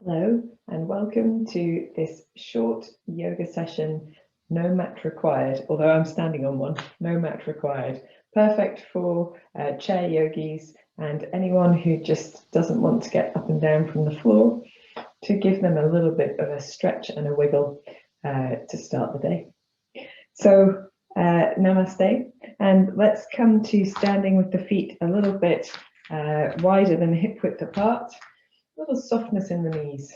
Hello and welcome to this short yoga session, no mat required, although I'm standing on one, no mat required. Perfect for chair yogis and anyone who just doesn't want to get up and down from the floor, to give them a little bit of a stretch and a wiggle to start the day. So namaste, and let's come to standing with the feet a little bit wider than hip width apart. A little softness in the knees,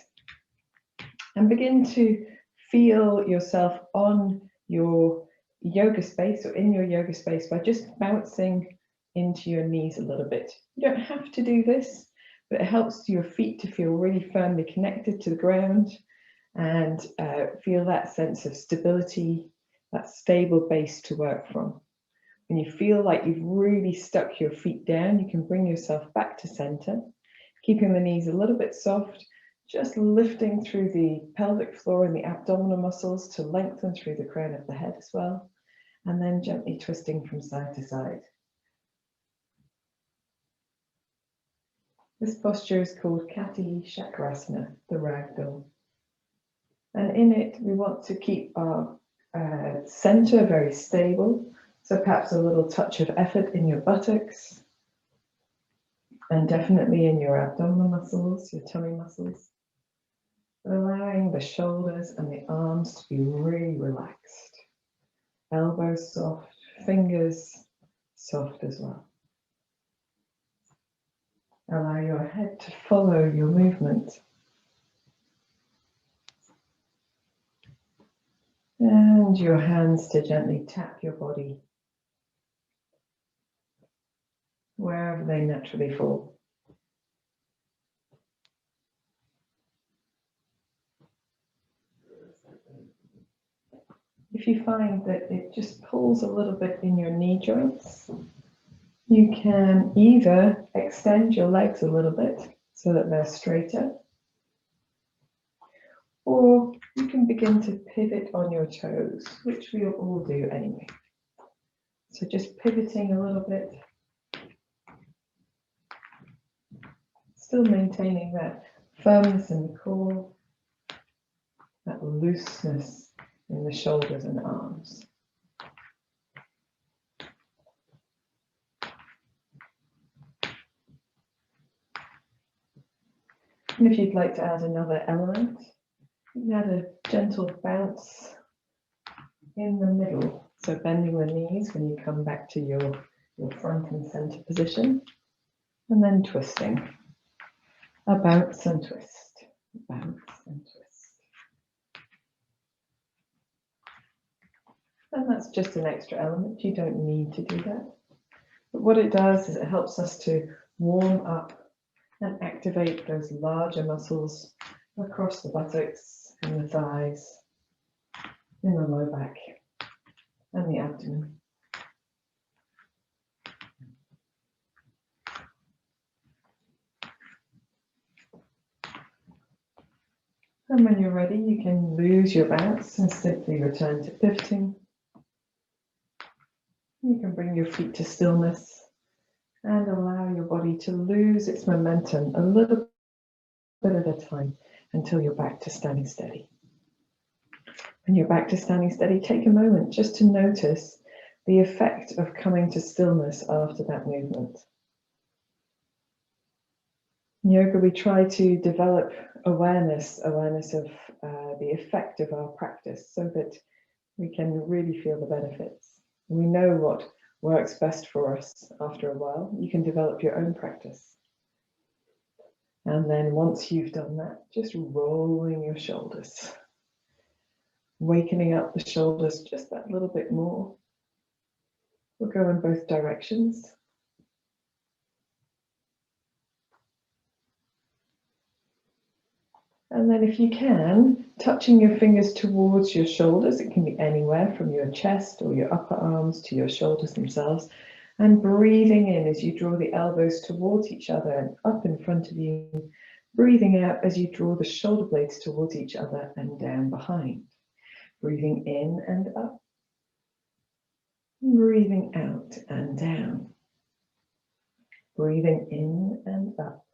and begin to feel yourself on your yoga space or in your yoga space by just bouncing into your knees a little bit. You don't have to do this, but it helps your feet to feel really firmly connected to the ground and feel that sense of stability, that stable base to work from. When you feel like you've really stuck your feet down, you can bring yourself back to center, keeping the knees a little bit soft, just lifting through the pelvic floor and the abdominal muscles to lengthen through the crown of the head as well, and then gently twisting from side to side. This posture is called Kati Chakrasana, the ragdoll. And in it, we want to keep our center very stable. So perhaps a little touch of effort in your buttocks, and definitely in your abdominal muscles, your tummy muscles. Allowing the shoulders and the arms to be really relaxed. Elbows soft, fingers soft as well. Allow your head to follow your movement. And your hands to gently tap your body wherever they naturally fall. If you find that it just pulls a little bit in your knee joints, you can either extend your legs a little bit so that they're straighter, or you can begin to pivot on your toes, which we'll all do anyway. So just pivoting a little bit, still maintaining that firmness in the core, that looseness in the shoulders and arms. And if you'd like to add another element, you can add a gentle bounce in the middle. So bending the knees when you come back to your front and center position, and then twisting. A bounce and twist, bounce and twist. And that's just an extra element. You don't need to do that. But what it does is it helps us to warm up and activate those larger muscles across the buttocks and the thighs, in the low back and the abdomen. And when you're ready, you can lose your bounce and simply return to pivoting. You can bring your feet to stillness and allow your body to lose its momentum a little bit at a time until you're back to standing steady. When you're back to standing steady, take a moment just to notice the effect of coming to stillness after that movement. In yoga, we try to develop awareness of the effect of our practice so that we can really feel the benefits. We know what works best for us after a while. You can develop your own practice. And then once you've done that, just rolling your shoulders, wakening up the shoulders just that little bit more. We'll go in both directions. And then if you can, touching your fingers towards your shoulders, it can be anywhere from your chest or your upper arms to your shoulders themselves, and breathing in as you draw the elbows towards each other and up in front of you, breathing out as you draw the shoulder blades towards each other and down behind. Breathing in and up, breathing out and down, breathing in and up,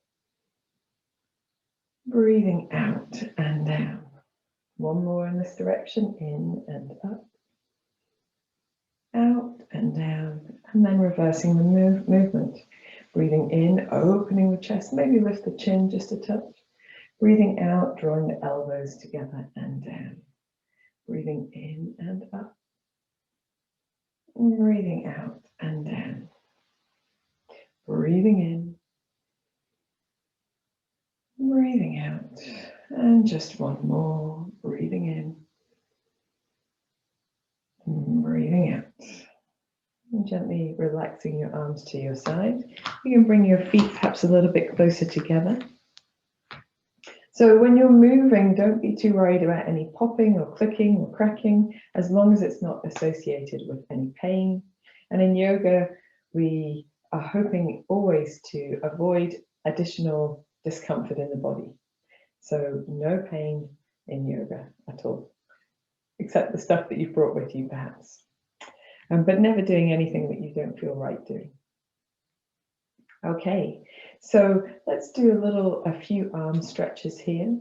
Breathing out and down. One more in this direction, in and up, out and down, and then reversing the movement. Breathing in, opening the chest, maybe lift the chin just a touch. Breathing out, drawing the elbows together and down. Breathing in and up. Breathing out and down. Breathing in. Breathing out. And just one more. Breathing in. Breathing out. And gently relaxing your arms to your side. You can bring your feet perhaps a little bit closer together. So when you're moving, don't be too worried about any popping or clicking or cracking, as long as it's not associated with any pain. And in yoga, we are hoping always to avoid additional discomfort in the body. So no pain in yoga at all, except the stuff that you've brought with you perhaps. But never doing anything that you don't feel right doing. Okay, so let's do a few arm stretches here.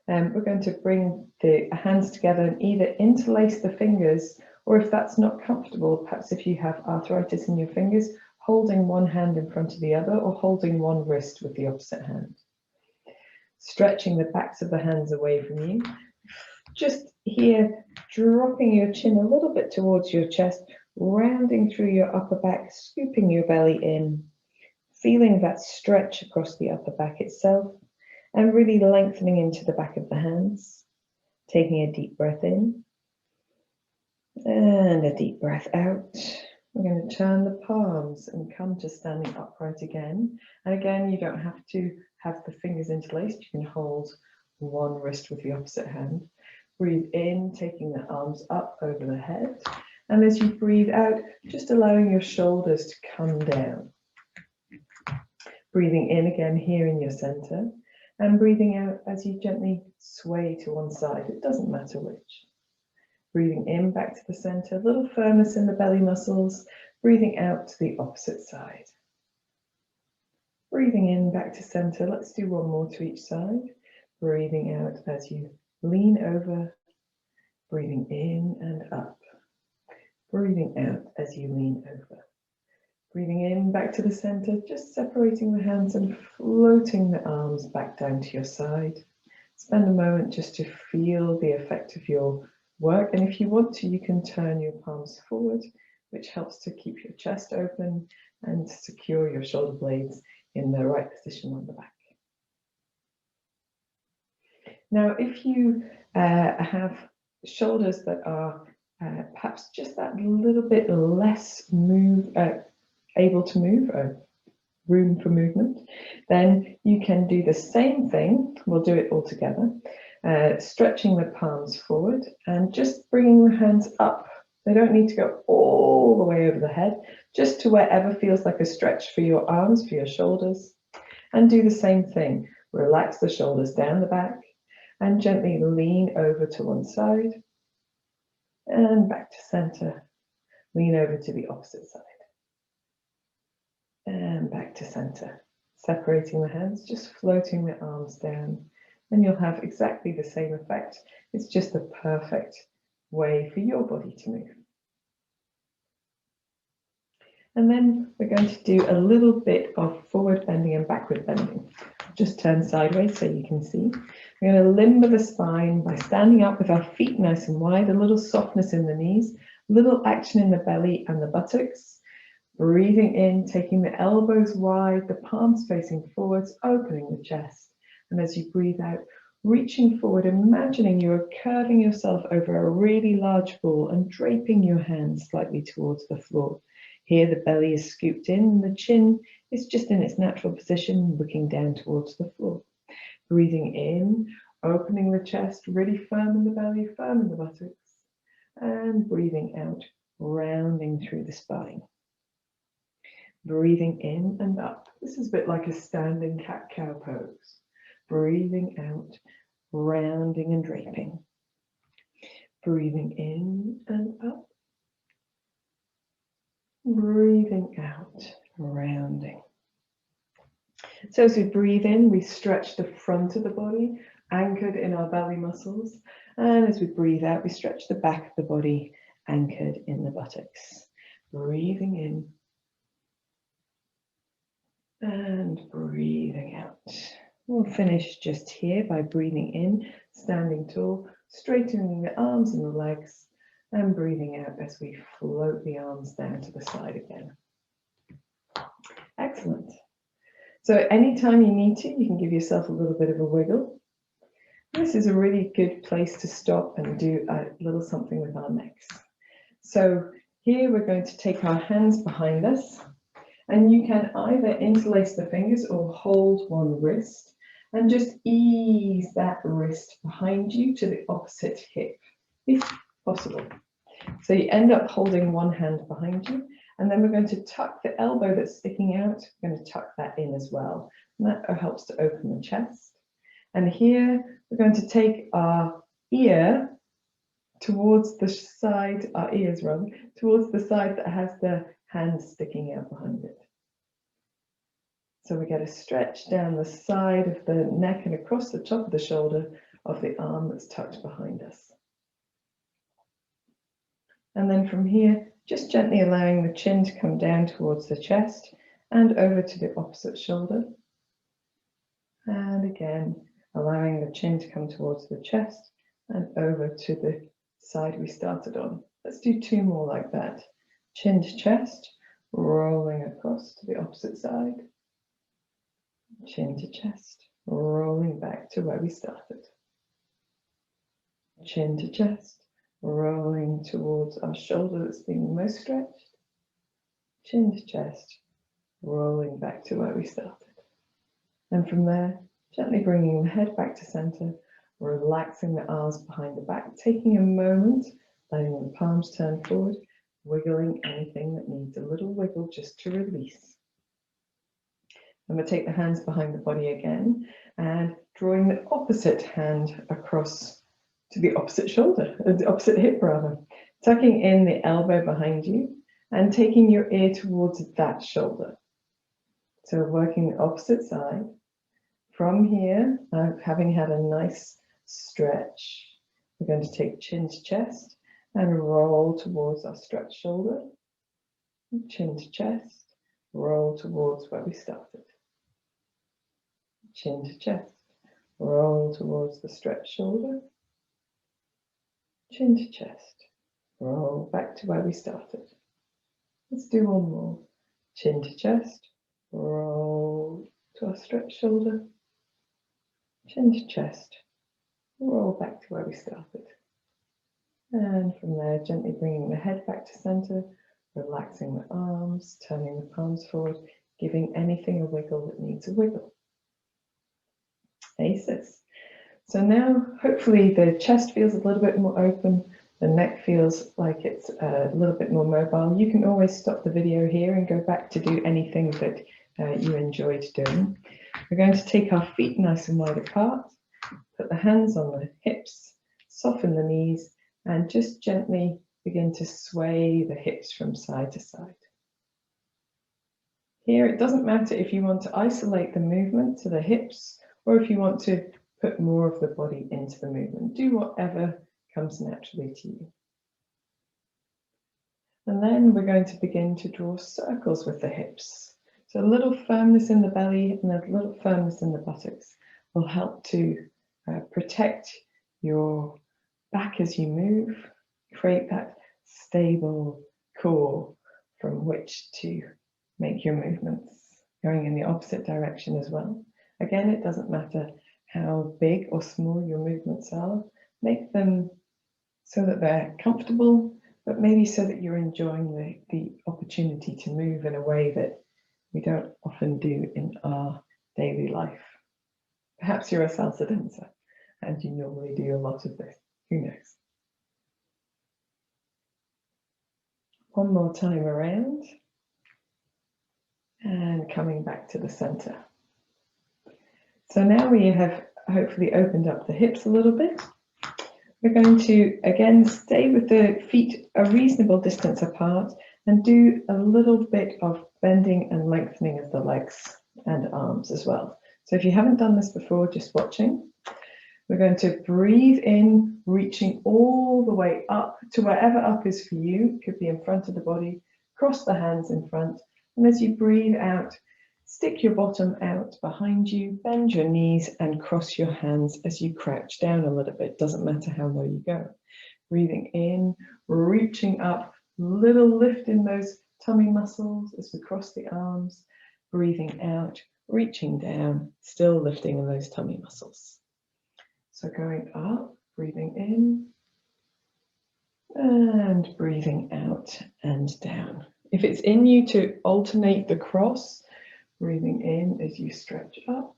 We're going to bring the hands together and either interlace the fingers, or if that's not comfortable, perhaps if you have arthritis in your fingers, holding one hand in front of the other or holding one wrist with the opposite hand. Stretching the backs of the hands away from you. Just here, dropping your chin a little bit towards your chest, rounding through your upper back, scooping your belly in, feeling that stretch across the upper back itself, and really lengthening into the back of the hands. Taking a deep breath in, and a deep breath out. We're going to turn the palms and come to standing upright again. And again, you don't have to have the fingers interlaced. You can hold one wrist with the opposite hand. Breathe in, taking the arms up over the head. And as you breathe out, just allowing your shoulders to come down. Breathing in again here in your center. And breathing out as you gently sway to one side. It doesn't matter which. Breathing in back to the center, a little firmness in the belly muscles. Breathing out to the opposite side. Breathing in back to center. Let's do one more to each side. Breathing out as you lean over. Breathing in and up. Breathing out as you lean over. Breathing in back to the center, just separating the hands and floating the arms back down to your side. Spend a moment just to feel the effect of your work. And if you want to, you can turn your palms forward, which helps to keep your chest open and secure your shoulder blades in the right position on the back. Now, if you have shoulders that are perhaps just that little bit less able to move, room for movement, then you can do the same thing. We'll do it all together. Stretching the palms forward and just bringing the hands up. They don't need to go all the way over the head, just to wherever feels like a stretch for your arms, for your shoulders. And do the same thing. Relax the shoulders down the back and gently lean over to one side and back to center. Lean over to the opposite side. And back to center. Separating the hands, just floating the arms down. And you'll have exactly the same effect. It's just the perfect way for your body to move. And then we're going to do a little bit of forward bending and backward bending. Just turn sideways so you can see. We're going to limber the spine by standing up with our feet nice and wide, a little softness in the knees, a little action in the belly and the buttocks. Breathing in, taking the elbows wide, the palms facing forwards, opening the chest. And as you breathe out, reaching forward, imagining you're curving yourself over a really large ball and draping your hands slightly towards the floor. Here the belly is scooped in, the chin is just in its natural position, looking down towards the floor. Breathing in, opening the chest, really firm in the belly, firm in the buttocks. And breathing out, rounding through the spine. Breathing in and up. This is a bit like a standing cat-cow pose. Breathing out, rounding and draping. Breathing in and up. Breathing out, rounding. So as we breathe in, we stretch the front of the body, anchored in our belly muscles. And as we breathe out, we stretch the back of the body, anchored in the buttocks. Breathing in and breathing out. We'll finish just here by breathing in, standing tall, straightening the arms and the legs, and breathing out as we float the arms down to the side again. Excellent. So anytime you need to, you can give yourself a little bit of a wiggle. This is a really good place to stop and do a little something with our necks. So here we're going to take our hands behind us, and you can either interlace the fingers or hold one wrist and just ease that wrist behind you to the opposite hip, if possible. So you end up holding one hand behind you, and then we're going to tuck the elbow that's sticking out. We're going to tuck that in as well. And that helps to open the chest. And here we're going to take our ear towards the side, our ears rather, towards the side that has the hand sticking out behind it. So we get a stretch down the side of the neck and across the top of the shoulder of the arm that's tucked behind us. And then from here, just gently allowing the chin to come down towards the chest and over to the opposite shoulder. And again, allowing the chin to come towards the chest and over to the side we started on. Let's do two more like that. Chin to chest, rolling across to the opposite side. Chin to chest, rolling back to where we started. Chin to chest, rolling towards our shoulder that's being most stretched. Chin to chest, rolling back to where we started. And from there, gently bringing the head back to center, relaxing the arms behind the back, taking a moment, letting the palms turn forward, wiggling anything that needs a little wiggle just to release. And we'll take the hands behind the body again and drawing the opposite hand across to the opposite shoulder, the opposite hip rather, tucking in the elbow behind you and taking your ear towards that shoulder. So working the opposite side. From here, having had a nice stretch, we're going to take chin to chest and roll towards our stretched shoulder. Chin to chest, roll towards where we started. Chin to chest, roll towards the stretched shoulder. Chin to chest, roll back to where we started. Let's do one more. Chin to chest, roll to our stretched shoulder. Chin to chest, roll back to where we started. And from there, gently bringing the head back to center, relaxing the arms, turning the palms forward, giving anything a wiggle that needs a wiggle. Aces. So now, hopefully the chest feels a little bit more open, the neck feels like it's a little bit more mobile. You can always stop the video here and go back to do anything that you enjoyed doing. We're going to take our feet nice and wide apart, put the hands on the hips, soften the knees, and just gently begin to sway the hips from side to side. Here, it doesn't matter if you want to isolate the movement to the hips or if you want to put more of the body into the movement. Do whatever comes naturally to you. And then we're going to begin to draw circles with the hips. So a little firmness in the belly and a little firmness in the buttocks will help to protect your back as you move, create that stable core from which to make your movements, going in the opposite direction as well. Again, it doesn't matter how big or small your movements are. Make them so that they're comfortable, but maybe so that you're enjoying the opportunity to move in a way that we don't often do in our daily life. Perhaps you're a salsa dancer and you normally do a lot of this. Who knows? One more time around and coming back to the center. So now we have hopefully opened up the hips a little bit. We're going to again stay with the feet a reasonable distance apart and do a little bit of bending and lengthening of the legs and arms as well. So if you haven't done this before, just watching, we're going to breathe in, reaching all the way up to wherever up is for you. It could be in front of the body, cross the hands in front. And as you breathe out, stick your bottom out behind you, bend your knees and cross your hands as you crouch down a little bit. Doesn't matter how low you go. Breathing in, reaching up, little lift in those tummy muscles as we cross the arms. Breathing out, reaching down, still lifting in those tummy muscles. So going up, breathing in, and breathing out and down. If it's in you to alternate the cross, breathing in as you stretch up,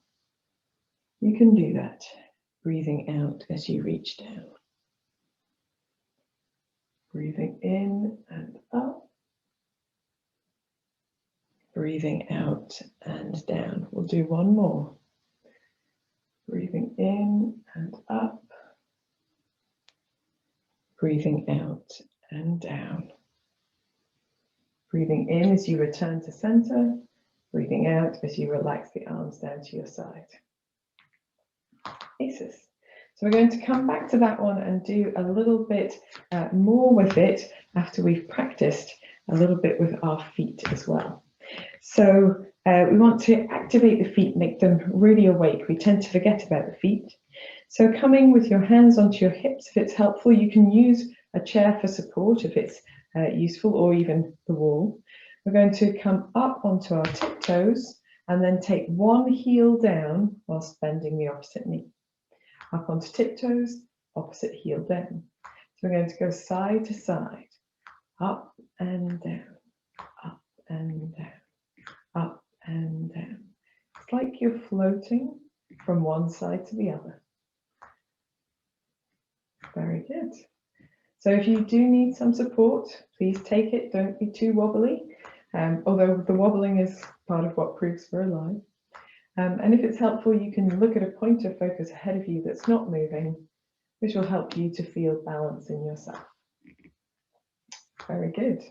you can do that. Breathing out as you reach down. Breathing in and up. Breathing out and down. We'll do one more. Breathing in and up. Breathing out and down. Breathing in as you return to center. Breathing out as you relax the arms down to your side. Aces. So we're going to come back to that one and do a little bit more with it after we've practiced a little bit with our feet as well. So we want to activate the feet, make them really awake. We tend to forget about the feet. So coming with your hands onto your hips, if it's helpful, you can use a chair for support if it's useful, or even the wall. We're going to come up onto our tiptoes and then take one heel down whilst bending the opposite knee. Up onto tiptoes, opposite heel down. So we're going to go side to side, up and down, up and down, up and down. It's like you're floating from one side to the other. Very good. So if you do need some support, please take it. Don't be too wobbly, although the wobbling is part of what proves we're alive. And if it's helpful, you can look at a point of focus ahead of you that's not moving, which will help you to feel balance in yourself. Very good.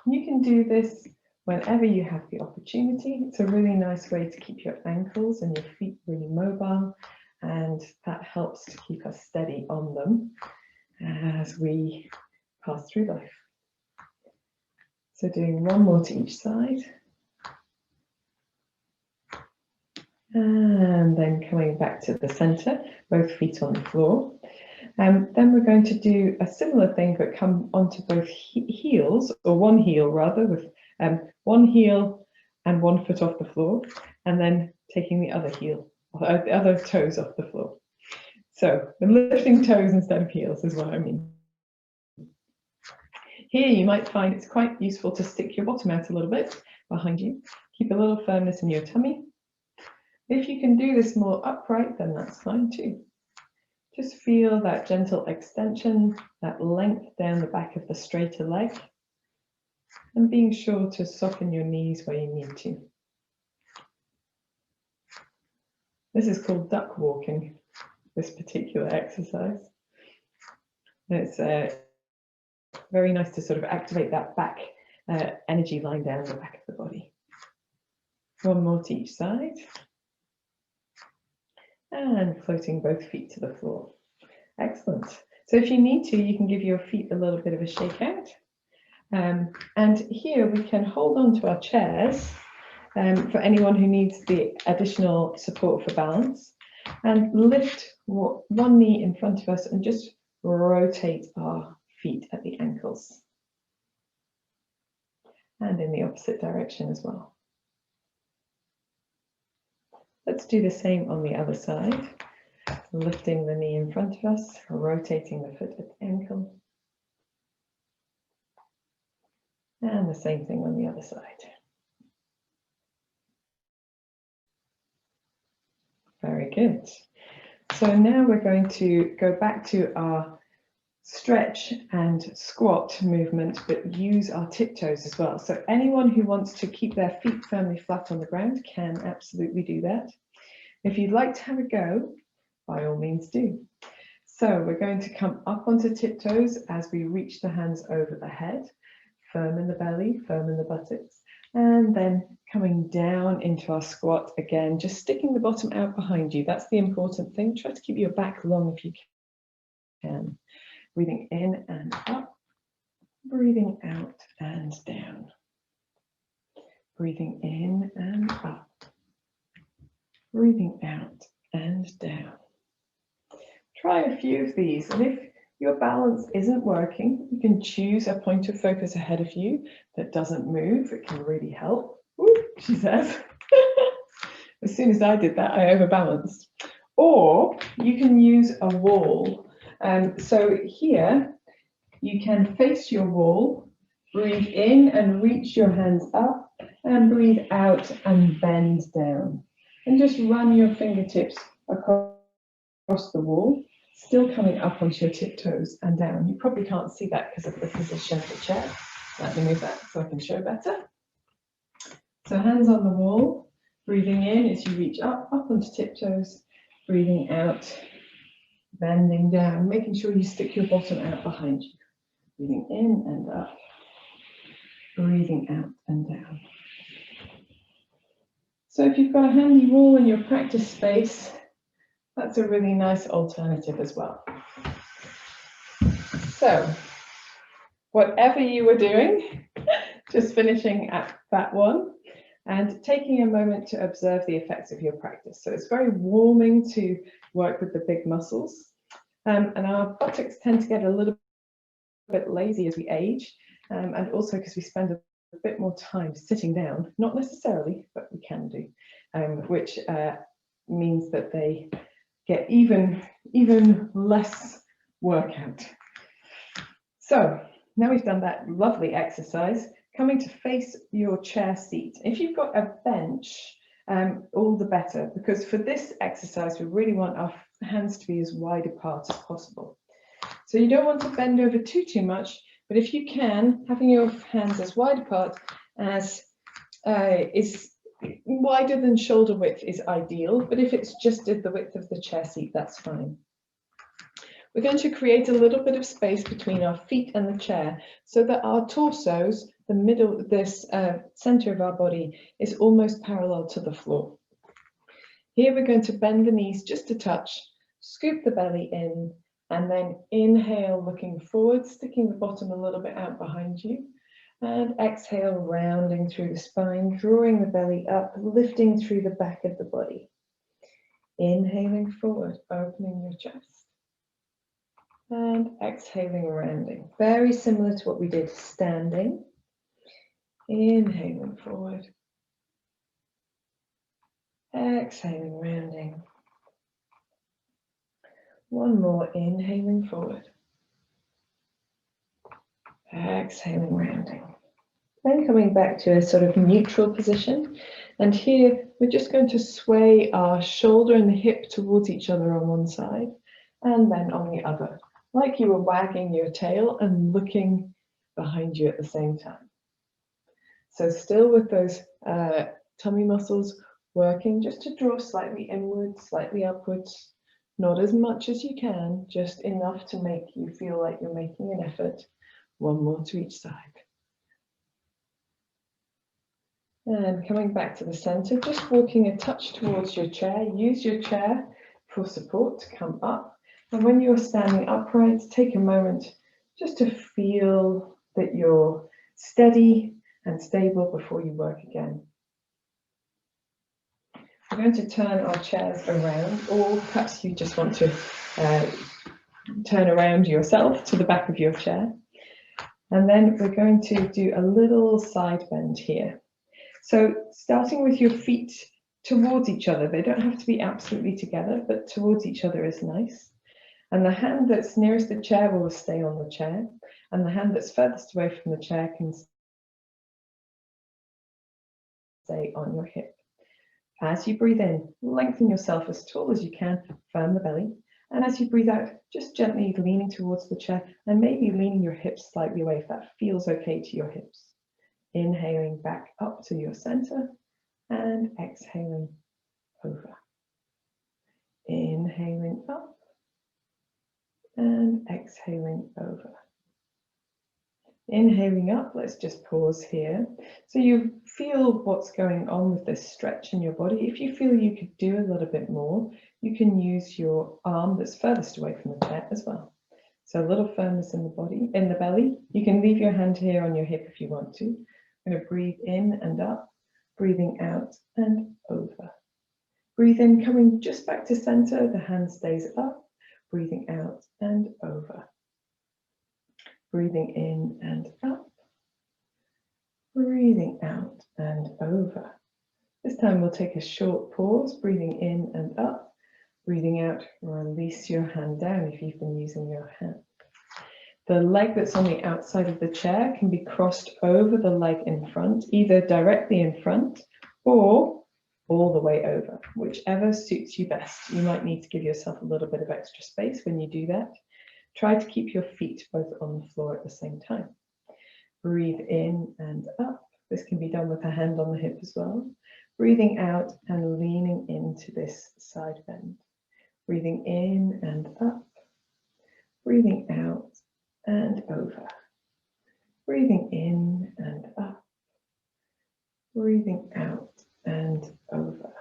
You can do this whenever you have the opportunity. It's a really nice way to keep your ankles and your feet really mobile, and that helps to keep us steady on them as we pass through life. So doing one more to each side. And then coming back to the center, both feet on the floor. Then we're going to do a similar thing, but come onto both heels, or one heel rather, with one heel and one foot off the floor, and then taking the other heel, the other toes off the floor. So the lifting toes instead of heels is what I mean. Here you might find it's quite useful to stick your bottom out a little bit behind you. Keep a little firmness in your tummy. If you can do this more upright, then that's fine too. Just feel that gentle extension, that length down the back of the straighter leg, and being sure to soften your knees where you need to. This is called duck walking, this particular exercise. It's very nice to sort of activate that back energy line down the back of the body. One more to each side. And floating both feet to the floor. Excellent. So if you need to, you can give your feet a little bit of a shake out. And here we can hold on to our chairs for anyone who needs the additional support for balance, and lift one knee in front of us and just rotate our feet at the ankles. And in the opposite direction as well. Let's do the same on the other side. Lifting the knee in front of us, rotating the foot at the ankle. And the same thing on the other side. Very good. So now we're going to go back to our stretch and squat movement, but use our tiptoes as well. So anyone who wants to keep their feet firmly flat on the ground can absolutely do that. If you'd like to have a go, by all means do. So we're going to come up onto tiptoes as we reach the hands over the head, firm in the belly, firm in the buttocks, and then coming down into our squat again, just sticking the bottom out behind you. That's the important thing. Try to keep your back long if you can. Breathing in and up, breathing out and down. Breathing in and up, breathing out and down. Try a few of these, and if your balance isn't working, you can choose a point of focus ahead of you that doesn't move. It can really help. Ooh, she says. As soon as I did that, I overbalanced. Or you can use a wall. So here, you can face your wall, breathe in and reach your hands up, and breathe out and bend down. And just run your fingertips across the wall, still coming up onto your tiptoes and down. You probably can't see that because of the position of the chair. Let me move that so I can show better. So hands on the wall, breathing in as you reach up onto tiptoes, breathing out, bending down, making sure you stick your bottom out behind you. Breathing in and up, breathing out and down. So if you've got a handy wall in your practice space, that's a really nice alternative as well. So, whatever you were doing, just finishing at that one and taking a moment to observe the effects of your practice. So it's very warming to work with the big muscles. And our buttocks tend to get a little bit lazy as we age, and also because we spend a bit more time sitting down, not necessarily, but we can do, which means that they get even less workout. So now we've done that lovely exercise, coming to face your chair seat. If you've got a bench, all the better, because for this exercise, we really want our hands to be as wide apart as possible. So you don't want to bend over too much, but if you can, having your hands as wide apart as is wider than shoulder width is ideal, but if it's just the width of the chair seat, that's fine. We're going to create a little bit of space between our feet and the chair so that our torsos, the middle, this center of our body, is almost parallel to the floor. Here we're going to bend the knees just a touch, scoop the belly in, and then inhale, looking forward, sticking the bottom a little bit out behind you, and exhale, rounding through the spine, drawing the belly up, lifting through the back of the body. Inhaling forward, opening your chest. And exhaling, rounding. Very similar to what we did standing. Inhaling forward. Exhaling, rounding. One more, inhaling forward. Exhaling, rounding. Then coming back to a sort of neutral position. And here we're just going to sway our shoulder and the hip towards each other on one side and then on the other, like you were wagging your tail and looking behind you at the same time. So still with those tummy muscles working just to draw slightly inwards, slightly upwards, not as much as you can, just enough to make you feel like you're making an effort. One more to each side. And coming back to the center, just walking a touch towards your chair. Use your chair for support to come up. And when you're standing upright, take a moment just to feel that you're steady and stable before you work again. We're going to turn our chairs around, or perhaps you just want to turn around yourself to the back of your chair. And then we're going to do a little side bend here. So starting with your feet towards each other, they don't have to be absolutely together, but towards each other is nice. And the hand that's nearest the chair will stay on the chair, and the hand that's furthest away from the chair can stay on your hip. As you breathe in, lengthen yourself as tall as you can, firm the belly. And as you breathe out, just gently leaning towards the chair and maybe leaning your hips slightly away if that feels okay to your hips. Inhaling back up to your center and exhaling over. Inhaling up and exhaling over. Inhaling up, let's just pause here. So you feel what's going on with this stretch in your body. If you feel you could do a little bit more, you can use your arm that's furthest away from the chair as well. So a little firmness in the body, in the belly. You can leave your hand here on your hip if you want to. I'm going to breathe in and up, breathing out and over. Breathe in, coming just back to center, the hand stays up, breathing out and over. Breathing in and up, breathing out and over. This time we'll take a short pause, breathing in and up, breathing out, release your hand down if you've been using your hand. The leg that's on the outside of the chair can be crossed over the leg in front, either directly in front or all the way over, whichever suits you best. You might need to give yourself a little bit of extra space when you do that. Try to keep your feet both on the floor at the same time. Breathe in and up. This can be done with a hand on the hip as well. Breathing out and leaning into this side bend. Breathing in and up. Breathing out and over. Breathing in and up. Breathing out and over.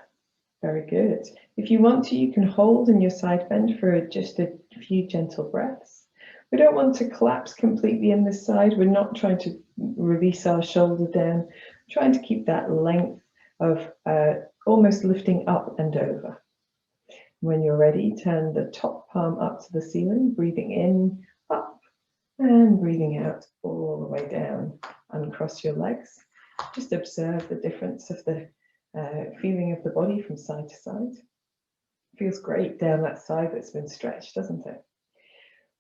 Very good. If you want to, you can hold in your side bend for just a few gentle breaths. We don't want to collapse completely in this side. We're not trying to release our shoulder down. We're trying to keep that length of almost lifting up and over. When you're ready, turn the top palm up to the ceiling, breathing in, up, and breathing out all the way down. Uncross your legs. Just observe the difference of the feeling of the body from side to side. Feels great down that side that's been stretched, doesn't it?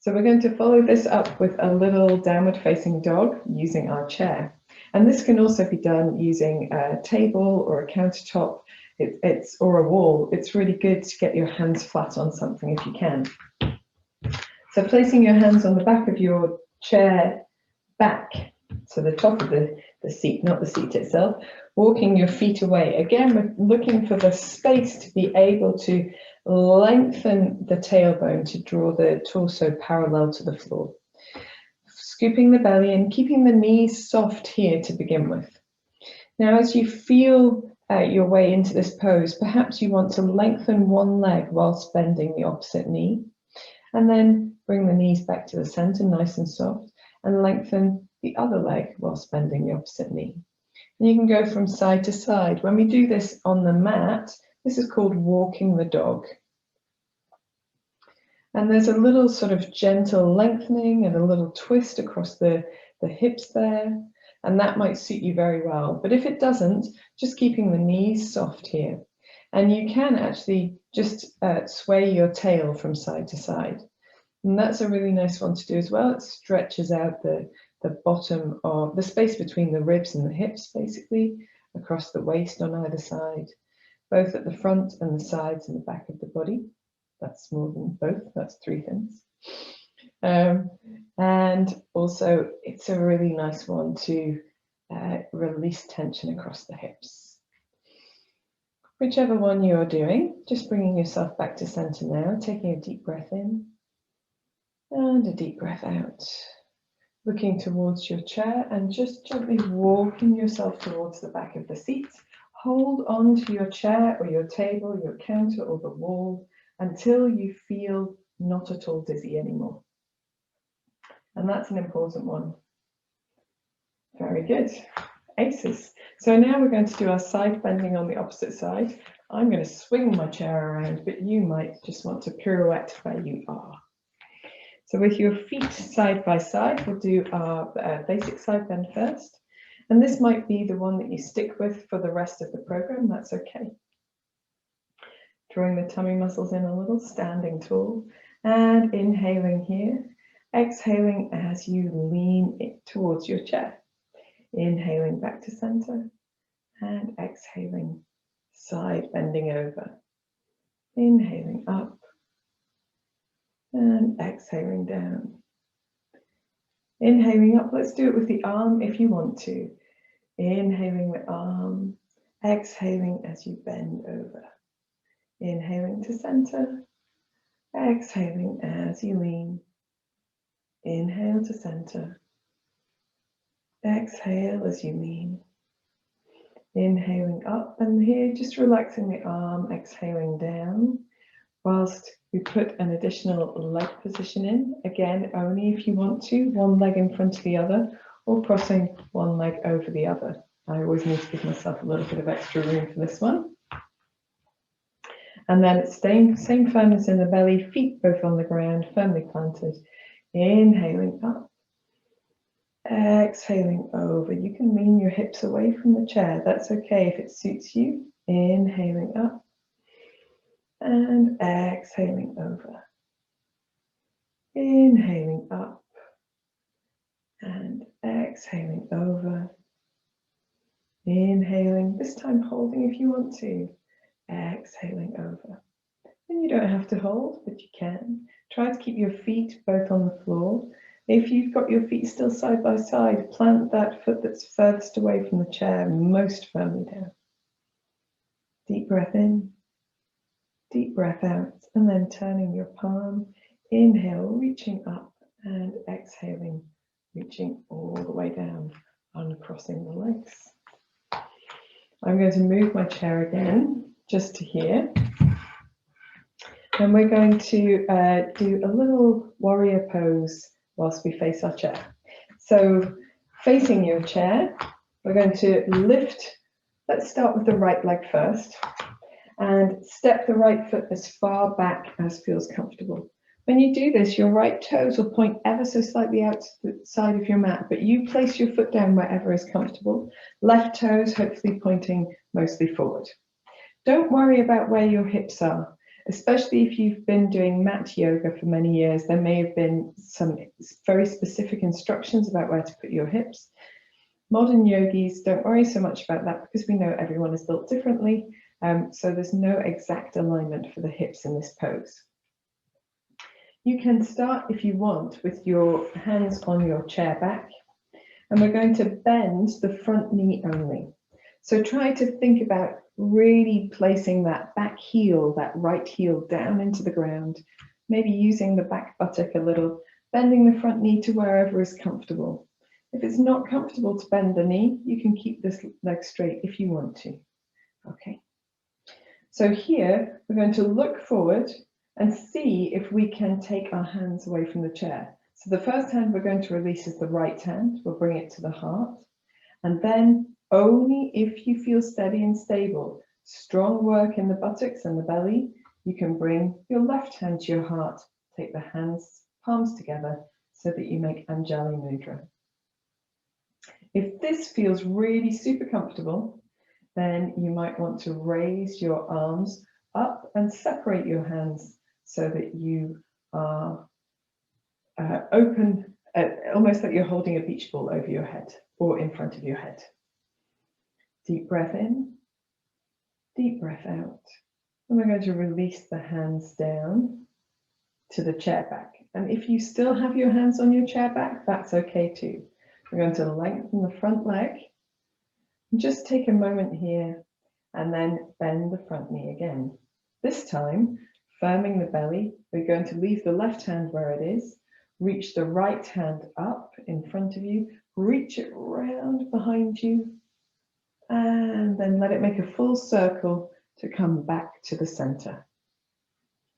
So we're going to follow this up with a little downward facing dog using our chair. And this can also be done using a table or a countertop or a wall. It's really good to get your hands flat on something if you can. So placing your hands on the back of your chair back, so the top of the seat, not the seat itself, walking your feet away. Again, we're looking for the space to be able to lengthen the tailbone to draw the torso parallel to the floor. Scooping the belly in, keeping the knees soft here to begin with. Now, as you feel your way into this pose, perhaps you want to lengthen one leg whilst bending the opposite knee, and then bring the knees back to the center, nice and soft, and lengthen the other leg whilst bending the opposite knee. And you can go from side to side. When we do this on the mat, this is called walking the dog. And there's a little sort of gentle lengthening and a little twist across the hips there. And that might suit you very well. But if it doesn't, just keeping the knees soft here. And you can actually just sway your tail from side to side. And that's a really nice one to do as well. It stretches out the bottom of the space between the ribs and the hips, basically, across the waist on either side, both at the front and the sides and the back of the body. That's more than both, that's 3 things. And also, it's a really nice one to release tension across the hips. Whichever one you're doing, just bringing yourself back to center now, taking a deep breath in and a deep breath out. Looking towards your chair and just gently walking yourself towards the back of the seat. Hold on to your chair or your table, your counter or the wall until you feel not at all dizzy anymore. And that's an important one. Very good. Aces. So now we're going to do our side bending on the opposite side. I'm going to swing my chair around, but you might just want to pirouette where you are. So with your feet side by side, we'll do our basic side bend first. And this might be the one that you stick with for the rest of the program. That's okay. Drawing the tummy muscles in a little, standing tall, and inhaling here. Exhaling as you lean it towards your chair. Inhaling back to center, and exhaling, side bending over. Inhaling up, and exhaling down. Inhaling up, let's do it with the arm if you want to. Inhaling the arm, exhaling as you bend over. Inhaling to center, exhaling as you lean. Inhale to center, Exhale as you lean. Inhaling up, and here just relaxing the arm, exhaling down, whilst we put an additional leg position in. Again, only if you want to, one leg in front of the other, or crossing one leg over the other. I always need to give myself a little bit of extra room for this one. And then it's same firmness in the belly, feet both on the ground, firmly planted. Inhaling up. Exhaling over. You can lean your hips away from the chair. That's okay if it suits you. Inhaling up and exhaling over. Inhaling up and exhaling over. Inhaling, this time holding if you want to. Exhaling over. And you don't have to hold, but you can. Try to keep your feet both on the floor. If you've got your feet still side by side, plant that foot that's furthest away from the chair most firmly down. Deep breath in, deep breath out, and then turning your palm. Inhale, reaching up, and exhaling, reaching all the way down, uncrossing the legs. I'm going to move my chair again, just to here. And we're going to do a little warrior pose whilst we face our chair. So facing your chair, we're going to lift. Let's start with the right leg first and step the right foot as far back as feels comfortable. When you do this, your right toes will point ever so slightly out to the side of your mat, but you place your foot down wherever is comfortable. Left toes hopefully pointing mostly forward. Don't worry about where your hips are. Especially if you've been doing mat yoga for many years, there may have been some very specific instructions about where to put your hips. Modern yogis don't worry so much about that because we know everyone is built differently, so there's no exact alignment for the hips in this pose. You can start, if you want, with your hands on your chair back, and we're going to bend the front knee only. So try to think about really placing that back heel, that right heel down into the ground, maybe using the back buttock a little, bending the front knee to wherever is comfortable. If it's not comfortable to bend the knee, you can keep this leg straight if you want to. Okay. So here, we're going to look forward and see if we can take our hands away from the chair. So the first hand we're going to release is the right hand. We'll bring it to the heart. And then only if you feel steady and stable, strong work in the buttocks and the belly, you can bring your left hand to your heart. Take the hands, palms together so that you make Anjali Mudra. If this feels really super comfortable, then you might want to raise your arms up and separate your hands so that you are open, almost like you're holding a beach ball over your head or in front of your head. Deep breath in, deep breath out. And we're going to release the hands down to the chair back. And if you still have your hands on your chair back, that's okay too. We're going to lengthen the front leg. And just take a moment here and then bend the front knee again. This time, firming the belly, we're going to leave the left hand where it is, reach the right hand up in front of you, reach it round behind you, and then let it make a full circle to come back to the center.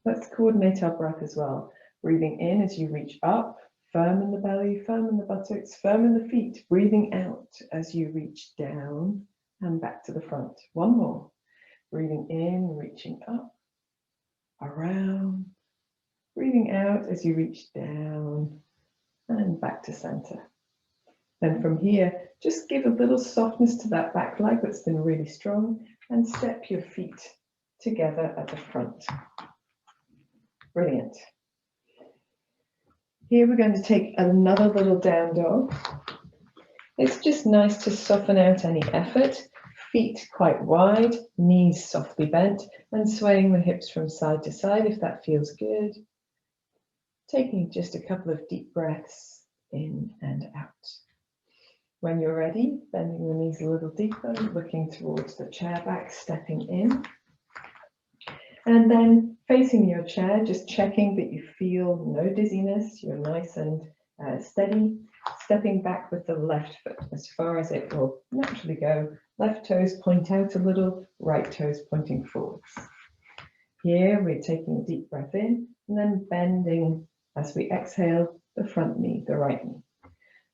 Let's coordinate our breath as well. Breathing in as you reach up, firm in the belly, firm in the buttocks, firm in the feet. Breathing out as you reach down and back to the front. One more. Breathing in, reaching up, around. Breathing out as you reach down and back to center. Then from here, just give a little softness to that back leg that's been really strong and step your feet together at the front. Brilliant. Here we're going to take another little down dog. It's just nice to soften out any effort. Feet quite wide, knees softly bent, and swaying the hips from side to side if that feels good. Taking just a couple of deep breaths in and out. When you're ready, bending the knees a little deeper, looking towards the chair back, stepping in. And then facing your chair, just checking that you feel no dizziness, you're nice and steady, stepping back with the left foot as far as it will naturally go. Left toes point out a little, right toes pointing forwards. Here we're taking a deep breath in and then bending as we exhale the front knee, the right knee.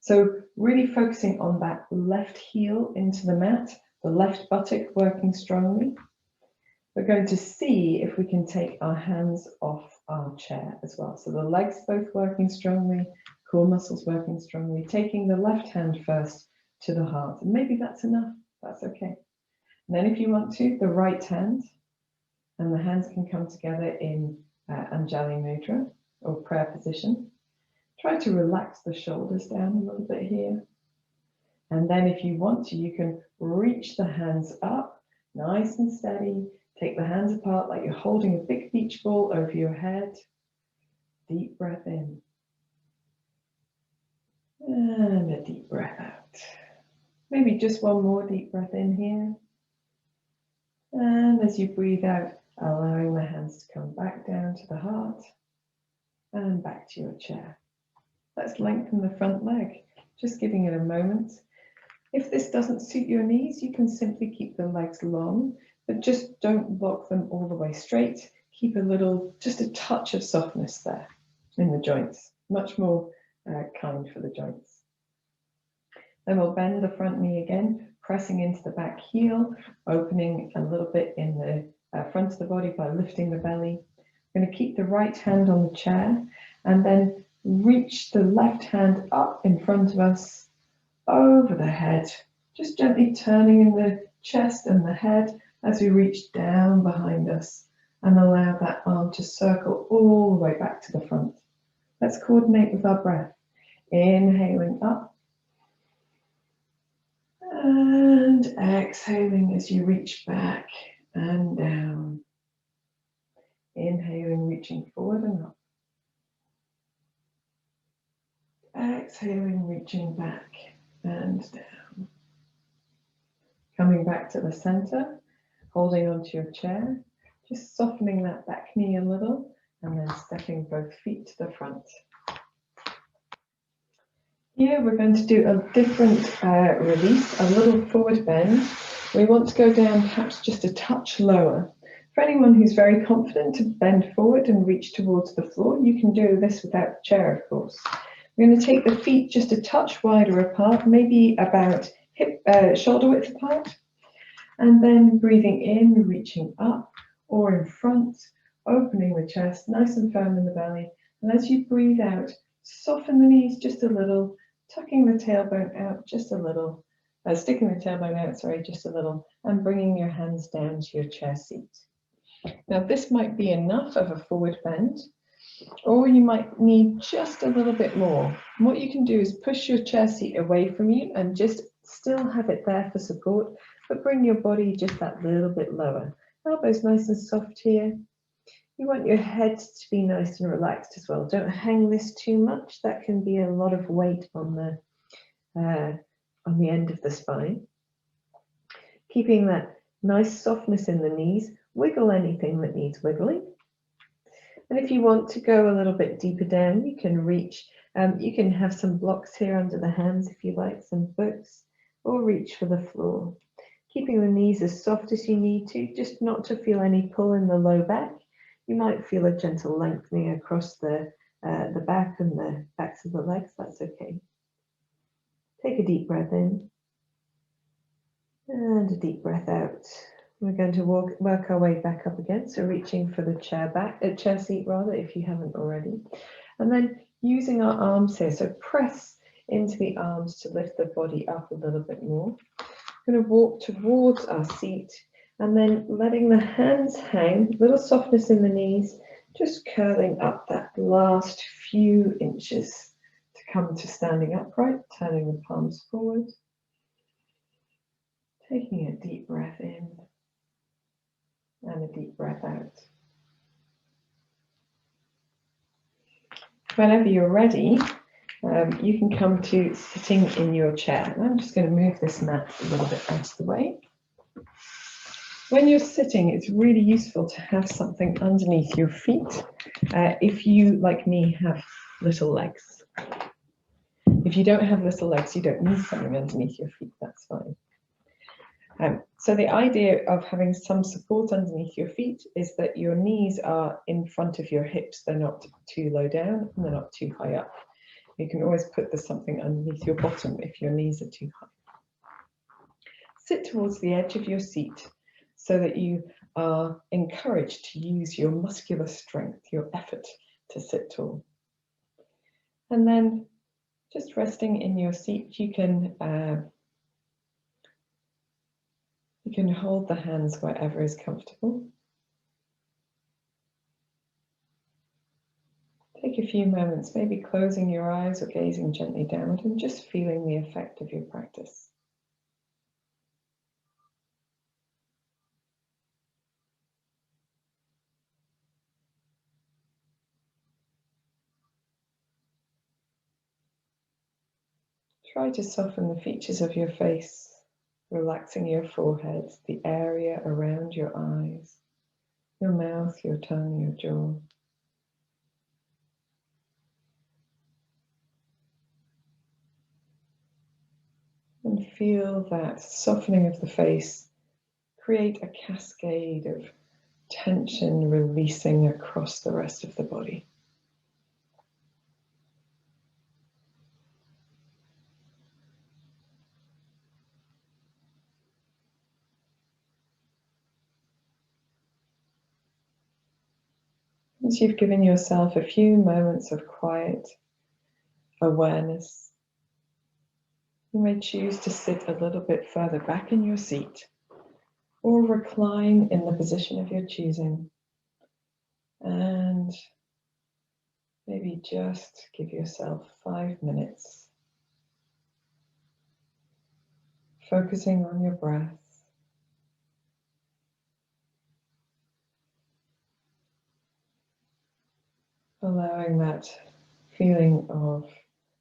So really focusing on that left heel into the mat, the left buttock working strongly. We're going to see if we can take our hands off our chair as well. So the legs both working strongly, core muscles working strongly, taking the left hand first to the heart. And maybe that's enough, that's okay. And then if you want to, the right hand, and the hands can come together in Anjali Mudra or prayer position. Try to relax the shoulders down a little bit here. And then if you want to, you can reach the hands up, nice and steady. Take the hands apart like you're holding a big beach ball over your head. Deep breath in. And a deep breath out. Maybe just one more deep breath in here. And as you breathe out, allowing the hands to come back down to the heart and back to your chair. Let's lengthen the front leg, just giving it a moment. If this doesn't suit your knees, you can simply keep the legs long, but just don't lock them all the way straight. Keep a little, just a touch of softness there in the joints, much more kind for the joints. Then we'll bend the front knee again, pressing into the back heel, opening a little bit in the front of the body by lifting the belly. We're going to keep the right hand on the chair and then reach the left hand up in front of us, over the head, just gently turning in the chest and the head as we reach down behind us and allow that arm to circle all the way back to the front. Let's coordinate with our breath. Inhaling up and exhaling as you reach back and down. Inhaling, reaching forward and up. Exhaling, reaching back and down. Coming back to the center, holding onto your chair, just softening that back knee a little, and then stepping both feet to the front. Here we're going to do a different release, a little forward bend. We want to go down perhaps just a touch lower. For anyone who's very confident to bend forward and reach towards the floor, you can do this without the chair, of course. We're going to take the feet just a touch wider apart, maybe about shoulder width apart, and then breathing in, reaching up or in front, opening the chest, nice and firm in the belly. And as you breathe out, soften the knees just a little, tucking the tailbone out just a little, sticking the tailbone out, sorry, just a little, and bringing your hands down to your chair seat. Now this might be enough of a forward bend, or you might need just a little bit more. And what you can do is push your chair seat away from you and just still have it there for support, but bring your body just that little bit lower. Elbows nice and soft here. You want your head to be nice and relaxed as well. Don't hang this too much. That can be a lot of weight on the end of the spine. Keeping that nice softness in the knees. Wiggle anything that needs wiggling. And if you want to go a little bit deeper down, you can reach, you can have some blocks here under the hands if you like, some books, or reach for the floor. Keeping the knees as soft as you need to, just not to feel any pull in the low back. You might feel a gentle lengthening across the back and the backs of the legs, that's okay. Take a deep breath in and a deep breath out. We're going to work our way back up again, so reaching for the chair seat rather, if you haven't already. And then using our arms here, so press into the arms to lift the body up a little bit more. We're going to walk towards our seat and then letting the hands hang, little softness in the knees, just curling up that last few inches to come to standing upright, turning the palms forward. Taking a deep breath in and a deep breath out. Whenever you're ready, you can come to sitting in your chair. And I'm just going to move this mat a little bit out of the way. When you're sitting, it's really useful to have something underneath your feet if you, like me, have little legs. If you don't have little legs, you don't need something underneath your feet, that's fine. So the idea of having some support underneath your feet is that your knees are in front of your hips. They're not too low down and they're not too high up. You can always put something underneath your bottom if your knees are too high. Sit towards the edge of your seat so that you are encouraged to use your muscular strength, your effort to sit tall. And then just resting in your seat, you can hold the hands wherever is comfortable. Take a few moments, maybe closing your eyes or gazing gently downward and just feeling the effect of your practice. Try to soften the features of your face, relaxing your forehead, the area around your eyes, your mouth, your tongue, your jaw. And feel that softening of the face create a cascade of tension releasing across the rest of the body. Once you've given yourself a few moments of quiet awareness, you may choose to sit a little bit further back in your seat or recline in the position of your choosing, and maybe just give yourself 5 minutes focusing on your breath, allowing that feeling of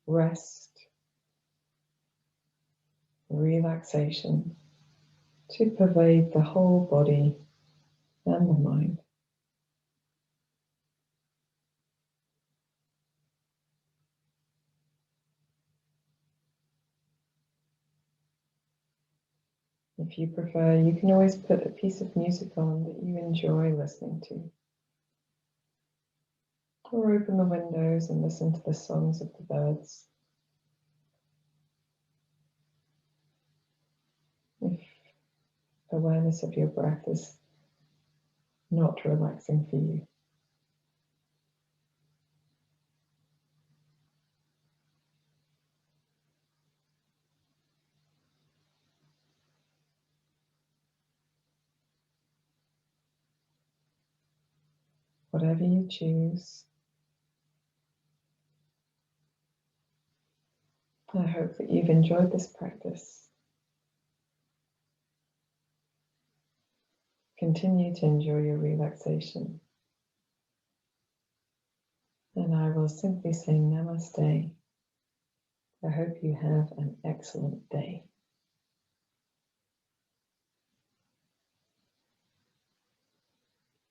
rest, relaxation to pervade the whole body and the mind. If you prefer, you can always put a piece of music on that you enjoy listening to. Or open the windows and listen to the songs of the birds. If awareness of your breath is not relaxing for you. Whatever you choose, I hope that you've enjoyed this practice. Continue to enjoy your relaxation. And I will simply say namaste. I hope you have an excellent day.